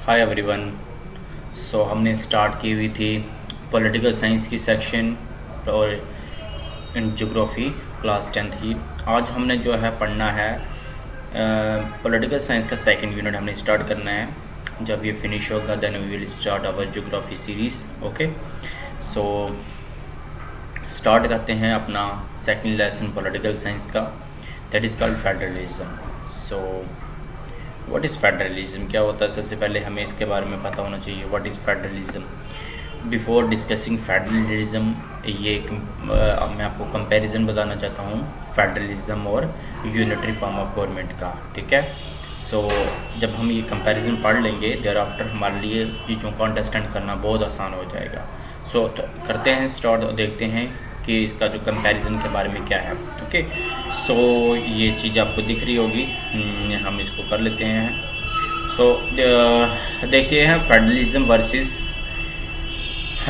Hi everyone. सो हमने start की हुई थी पॉलिटिकल साइंस की सेक्शन और इन ज्योग्राफी क्लास 10th की। आज हमने जो है पढ़ना है पॉलिटिकल साइंस का सेकंड यूनिट हमने स्टार्ट करना है। जब ये फिनिश होगा then we will start our geography series. Okay, so start करते हैं अपना सेकंड लेसन पॉलिटिकल साइंस का, that is called federalism. So what is federalism, क्या होता है? सबसे पहले हमें इसके बारे में पता होना चाहिए what is federalism. Before discussing federalism मैं आपको कंपैरिजन बताना चाहता हूँ फेडरलिज्म और यूनिटरी फॉर्म ऑफ गवर्नमेंट का। ठीक है, सो जब हम ये कंपैरिजन पढ़ लेंगे देयर आफ्टर हमारे लिए चीज़ों को अंडरस्टैंड करना बहुत आसान हो जाएगा। सो करते हैं स्टार्ट और देखते हैं कि इसका जो कंपैरिजन के बारे में क्या है। ओके, सो ये चीज़ आपको दिख रही होगी, हम इसको कर लेते हैं। सो देखते हैं फेडरलिज्म वर्सेस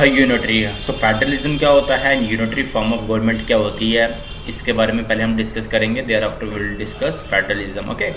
यूनिटरी। सो फेडरलिज्म क्या होता है, यूनिटरी फॉर्म ऑफ गवर्नमेंट क्या होती है, इसके बारे में पहले हम डिस्कस करेंगे, there after will discuss federalism. Okay,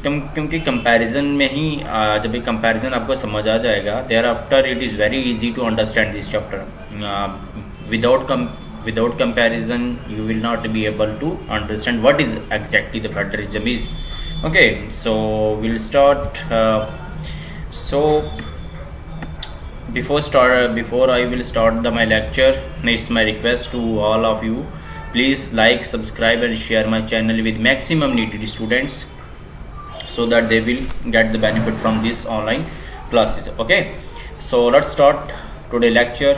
क्योंकि कंपैरिजन में ही जब ये कंपैरिजन आपको समझ आ जाएगा there after it is very easy to understand this chapter. without comparison you will not be able to understand what is exactly the federalism is. Okay, so we'll start. So before I will start my lecture, it's my request to all of you, please like, subscribe and share my channel with maximum needed students so that they will get the benefit from this online classes. Okay, so let's start today lecture.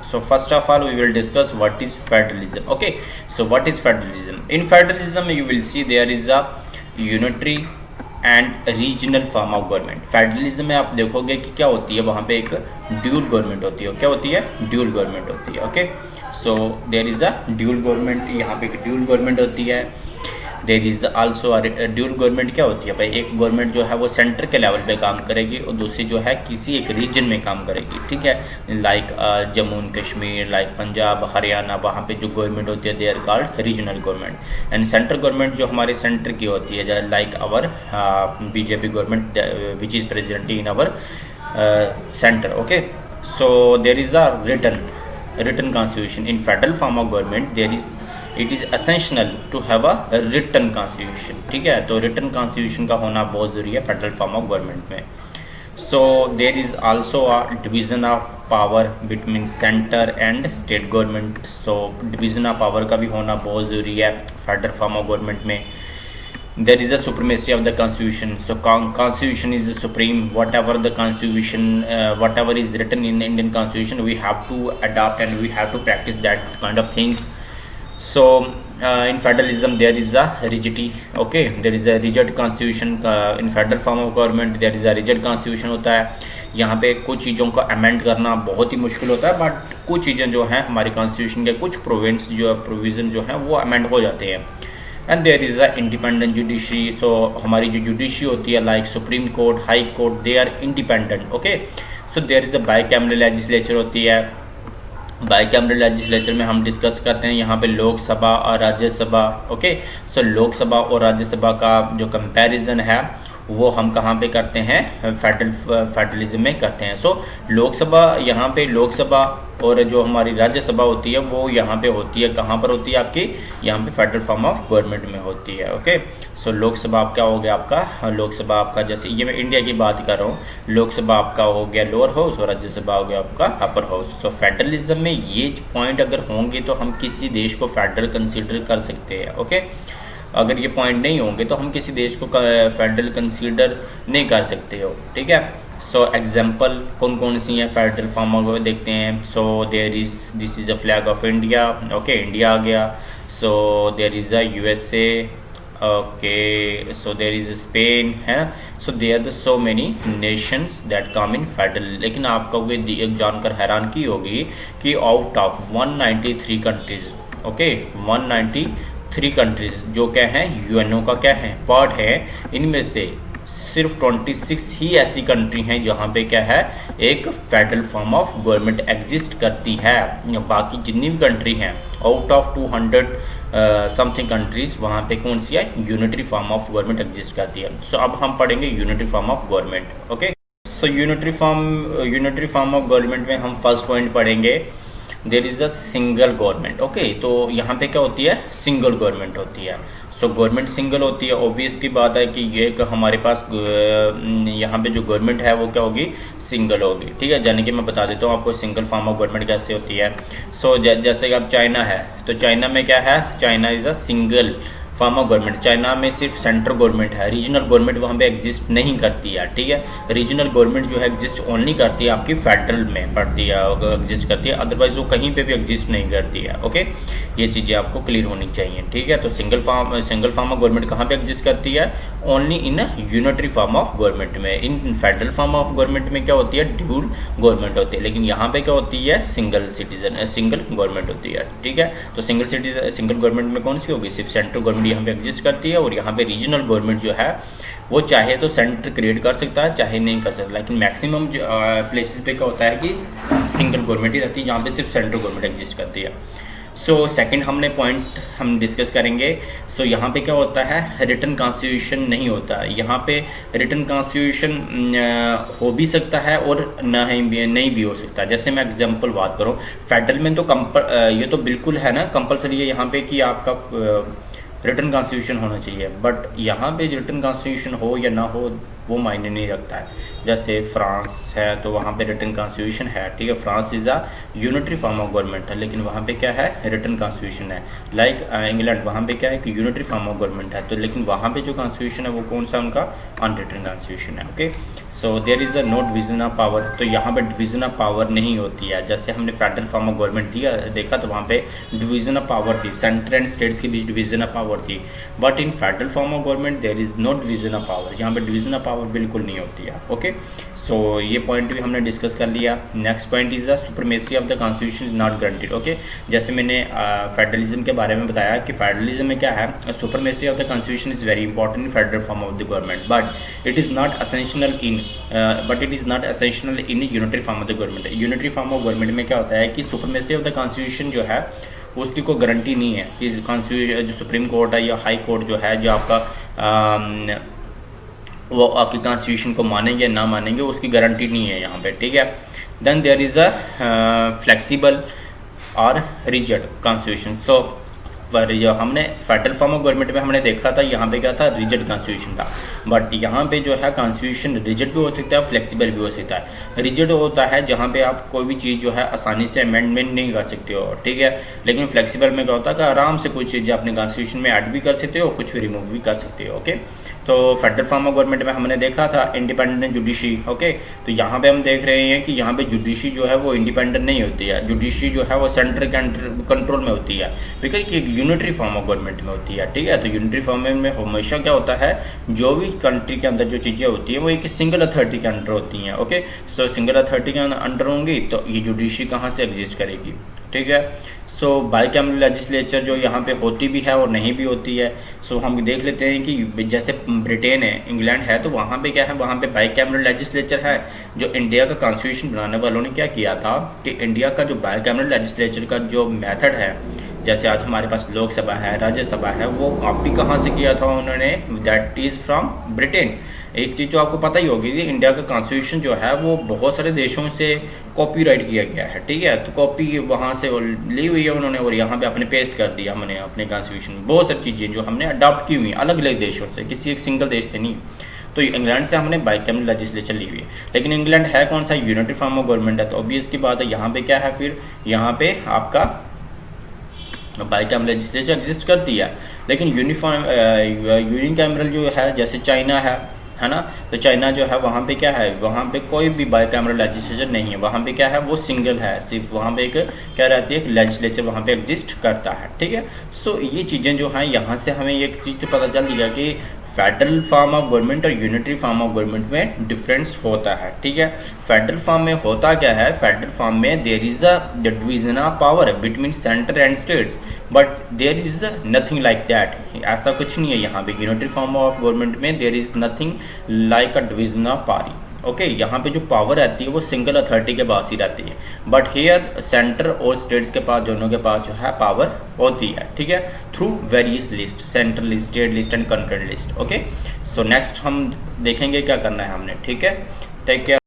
So first of all we will discuss what is federalism. Okay, so what is federalism? In federalism you will see there is a unitary and regional form of government. Federalism में आप देखोगे कि क्या होती है, वहाँ पे एक ड्यूल गवर्नमेंट होती है। क्या होती है? ड्यूल गवर्नमेंट होती है। Okay, so there is a dual government, यहाँ पे एक ड्यूल गवर्नमेंट होती है। There is also dual government क्या होती है भाई, एक गवर्नमेंट जो है वो सेंटर के लेवल पे काम करेगी और दूसरी जो है किसी एक रीजन में काम करेगी। ठीक है, like Jammu and Kashmir, like Punjab, Haryana, वहाँ पे जो गवर्नमेंट होती है they are called regional government. And central government जो हमारे सेंटर की होती है, like our BJP government which is presently in our centre. Okay, so there is a written constitution in federal form of government. It is essential to have a written constitution. ठीक है, तो written constitution का होना बहुत ज़रूरी है federal form of government में। So there is also a division of power between center and state government. So division of power का भी होना बहुत ज़रूरी है फेडरल फॉर्म ऑफ गवर्नमेंट में। There is a supremacy of the constitution. So constitution is the supreme. Whatever the constitution, whatever is written in Indian constitution, we have to adopt and we have to practice that kind of things. So in federalism there is a rigidity. Okay, there is a rigid constitution in federal form of government. There is a rigid constitution होता है। यहाँ पे कुछ चीज़ों को amend करना बहुत ही मुश्किल होता है, बट कुछ चीज़ें जो हैं हमारे कॉन्स्टिट्यूशन के कुछ प्रोविज़न जो हैं वो अमेंड हो जाते हैं। And there is a independent judiciary. So हमारी जो जुडिशरी होती है like supreme court, high court, they are independent. Okay, so there is a bicameral legislature होती है। बाईकैमरल लेजिस्लेचर में हम डिस्कस करते हैं यहाँ पे लोकसभा और राज्यसभा। ओके, सो लोकसभा और राज्यसभा का जो कंपैरिजन है वो हम कहाँ पे करते हैं, फेडरलिज्म में करते हैं। सो लोकसभा, यहाँ पे लोकसभा और जो हमारी राज्यसभा होती है वो यहाँ पे होती है, कहाँ पर होती है आपकी, यहाँ पे फेडरल फॉर्म ऑफ गवर्नमेंट में होती है। ओके, सो लोकसभा आपका हो गया आपका, लोकसभा आपका जैसे ये मैं इंडिया की बात कर रहा हूँ, लोकसभा आपका हो गया लोअर हाउस और राज्यसभा हो गया आपका अपर हाउस। सो फेडरलिज्म में ये पॉइंट अगर होंगे तो हम किसी देश को फेडरल कंसिडर कर सकते हैं। ओके, अगर ये पॉइंट नहीं होंगे तो हम किसी देश को फेडरल कंसीडर नहीं कर सकते हो। ठीक है, सो एग्जांपल कौन कौन सी हैं फेडरल फॉर्म ऑफ देखते हैं। So this is a flag of India. Okay, India आ गया। So there is a USA. Okay, so there is Spain, है ना। So there the so many nations that come in federal. लेकिन आपको ये जानकर हैरान की होगी कि out of 193 countries, okay 193 countries जो क्या हैं यूएनओ का क्या है पार्ट है, इनमें से सिर्फ 26 ही ऐसी कंट्री हैं जहाँ पे क्या है एक federal form of government exist करती है। बाकी जितनी भी कंट्री हैं आउट ऑफ 200 समथिंग कंट्रीज वहाँ पे कौन सी है unitary form of government exist करती है। सो अब हम पढ़ेंगे unitary form of government. Okay, so unitary form of government में हम फर्स्ट पॉइंट पढ़ेंगे, there is a single government. Okay, तो यहाँ पे क्या होती है, सिंगल गवर्नमेंट होती है। सो गवर्नमेंट सिंगल होती है, ऑब्वियस की बात है कि ये एक हमारे पास यहाँ पे जो गवर्नमेंट है वो क्या होगी, सिंगल होगी। ठीक है, यानी कि मैं बता देता हूँ आपको सिंगल फॉर्म ऑफ गवर्नमेंट कैसे होती है। सो जैसे कि अब चाइना है, तो चाइना में क्या है, China is a single form of government. China में सिर्फ सेंट्रल गवर्नमेंट है, रीजनल गवर्नमेंट वहाँ पे एग्जिस्ट नहीं करती है। ठीक है, रीजनल गवर्नमेंट जो है एग्जिस्ट ओनली करती है आपकी फेडरल में पड़ती है, एग्जिस्ट करती है, अदरवाइज वो कहीं पे भी एग्जिस्ट नहीं करती है। ओके, ये चीज़ें आपको क्लियर होनी चाहिए। ठीक है, तो सिंगल फॉर्म ऑफ गवर्नमेंट कहाँ पे एग्जिस्ट करती है, only in unitary form of government में। In federal form of government में क्या होती है, ड्यूल गवर्नमेंट होती है, लेकिन यहाँ पे क्या होती है, सिंगल गवर्नमेंट होती है। ठीक है, तो सिंगल गवर्नमेंट में कौन सी होगी, सिर्फ सेंट्रल गवर्नमेंट यहाँ पे एग्जिस्ट करती है, और यहाँ पे रीजनल गवर्नमेंट जो है वो चाहे तो सेंटर क्रिएट कर सकता है, चाहे नहीं कर सकता, लेकिन मैक्सिमम प्लेसेस पे क्या होता है कि सिंगल गवर्नमेंट ही रहती है, जहाँ पे सिर्फ सेंट्रल गवर्नमेंट एग्जिस्ट करती है। सो सेकंड हमने पॉइंट हम डिस्कस करेंगे। सो यहाँ पे क्या होता है, रिटन कॉन्स्टिट्यूशन नहीं होता है। यहाँ पे रिटन कॉन्स्टिट्यूशन हो भी सकता है और नहीं भी हो सकता। जैसे मैं एग्जांपल बात करूँ, फेडरल में तो ये तो बिल्कुल है ना, कंपलसरी है यहाँ पे कि आपका रिटन कॉन्स्टिट्यूशन होना चाहिए, बट यहाँ पे रिटन कॉन्स्टिट्यूशन हो या ना हो वो मायने नहीं रखता है। जैसे फ्रांस है तो वहाँ पे रिटन कॉन्स्टिट्यूशन है, ठीक है, France is a unitary form of government है, लेकिन वहाँ पे क्या है, रिटन कॉन्स्टिट्यूशन है। लाइक इंग्लैंड, वहाँ पे क्या है कि यूनिटरी फॉर्म ऑफ गवर्नमेंट है, तो लेकिन वहाँ पे जो कॉन्स्टिट्यूशन है वो कौन सा उनका अनरिटन कॉन्स्टिट्यूशन है। Okay, so there is a no division of power, तो यहाँ पे डिवीजन ऑफ पावर नहीं होती है। जैसे हमने फेडरल फॉर्म ऑफ गवर्नमेंट देखा तो वहाँ पे डिवीजन ऑफ पावर थी, सेंटर एंड स्टेट्स के बीच डिवीजन ऑफ पावर थी, but in federal form of government there is no division of power, यहाँ पे डिवीजन ऑफ पावर बिल्कुल नहीं होती है। ओके, सो ये पॉइंट भी हमने डिस्कस कर लिया। Next point is the supremacy of the constitution is not guaranteed. Okay, जैसे मैंने फेडरलिज्म के बारे में बताया कि फेडरलिज्म में क्या है, supremacy of the constitution is very important in federal form of the government, but it is not essential in unitary form of the government. Unitary form of government में क्या होता है कि सुप्रीमेसी ऑफ द कॉन्स्टिट्यूशन जो है उसकी कोई guarantee नहीं है कि कॉन्स्टिट्यूशन जो सुप्रीम कोर्ट है या हाई कोर्ट जो है, जो आपका वो आपकी कॉन्स्टिट्यूशन को मानेंगे या ना मानेंगे उसकी गारंटी नहीं है यहाँ पे। ठीक है, then there is a flexible और रिजिड कॉन्स्टिट्यूशन। सो जो हमने फेडरल फॉर्म ऑफ गवर्नमेंट में हमने देखा था, यहाँ पे क्या था, रिजिड कॉन्स्टिट्यूशन था, बट यहाँ पे जो है कॉन्स्टिट्यूशन रिजिड भी हो सकता है, फ्लेक्सिबल भी हो सकता है। रिजिड होता है जहाँ पे आप कोई भी चीज़ जो है आसानी से अमेंडमेंट नहीं कर सकते हो, ठीक है, लेकिन फ्लेक्सिबल में क्या होता है कि आराम से कुछ चीज़ें अपने कॉन्स्टिट्यूशन में ऐड भी कर सकते हो, कुछ भी रिमूव भी कर सकते हो। ओके, तो फेडरल फॉर्म ऑफ गवर्नमेंट में हमने देखा था इंडिपेंडेंट जुडिशरी। ओके, तो यहाँ पे हम देख रहे हैं कि यहाँ पे जुडिशरी जो है वो इंडिपेंडेंट नहीं होती है, जुडिशरी जो है वो सेंटर के कंट्रोल में होती है, बिकॉज ये यूनिटरी फॉर्म ऑफ गवर्नमेंट में होती है। ठीक है, तो यूनिटरी फॉर्म में हमेशा क्या होता है, जो भी कंट्री के अंदर जो चीज़ें होती हैं वो एक सिंगल अथॉरिटी के अंडर होती हैं। ओके, सो सिंगल अथॉरिटी के अंडर होंगी तो ये जुडिशरी कहाँ से एग्जिस्ट करेगी। ठीक है, सो बाईकैमरल लेजिस्लेचर जो यहाँ पे होती भी है और नहीं भी होती है। सो हम देख लेते हैं कि जैसे ब्रिटेन है, इंग्लैंड है, तो वहाँ पे क्या है, वहाँ पे बाईकैमरल लेजिस्लेचर है। जो इंडिया का कॉन्स्टिट्यूशन बनाने वालों ने क्या किया था कि इंडिया का जो बाईकैमरल लेजिस्लेचर का जो मेथड है, जैसे आज हमारे पास लोकसभा है, राज्यसभा है, वो कॉपी कहाँ से किया था उन्होंने, दैट इज़ फ्रॉम ब्रिटेन। एक चीज़ जो आपको पता ही होगी कि इंडिया का कॉन्स्टिट्यूशन जो है वो बहुत सारे देशों से कॉपीराइट किया गया है। ठीक है, तो कॉपी वहाँ से ली हुई है उन्होंने और यहाँ पे अपने पेस्ट कर दिया हमने अपने कॉन्स्टिट्यूशन में। बहुत सारी चीज़ें जो हमने अडॉप्ट की हुई हैं अलग अलग देशों से, किसी एक सिंगल देश से नहीं। तो इंग्लैंड से हमने बाईकैमरल लेजिस्लेचर ली हुई है, लेकिन इंग्लैंड है कौन सा, यूनिटरी फॉर्म ऑफ गवर्नमेंट है, तो ऑब्वियस की बात है यहाँ पे क्या है, फिर यहाँ पे आपका बाईकैमरल लेजिस्लेचर एग्जिस्ट करती है। लेकिन यूनिकैमरल जो है, जैसे चाइना है ना, तो चाइना जो है वहाँ पे क्या है, वहाँ पे कोई भी बाईकैमरल लेजिस्लेचर नहीं है, वहाँ पे क्या है, वो सिंगल है, सिर्फ वहाँ पे एक क्या रहती है, एक लेजिस्लेचर वहाँ पे एग्जिस्ट करता है। ठीक है, सो ये चीज़ें जो हैं यहाँ से हमें एक चीज़ तो पता चल गया कि फेडरल फॉर्म ऑफ गवर्नमेंट और यूनिटरी फॉर्म ऑफ गवर्नमेंट में डिफरेंस होता है। ठीक है, फेडरल फॉर्म में होता क्या है, फेडरल फॉर्म में there is a division of power between centre and states, but there is nothing like that, ऐसा कुछ नहीं है यहाँ पे। यूनिटरी फॉर्म ऑफ गवर्नमेंट में there is nothing like a division of power. Okay, यहाँ पे जो पावर रहती है वो सिंगल अथॉरिटी के पास ही रहती है, बट हियर सेंटर और स्टेट्स के पास, दोनों के पास जो है पावर होती है। ठीक है, through various list, central list, state list and concurrent list. Okay, so next हम देखेंगे क्या करना है हमने। ठीक है, टेक केयर।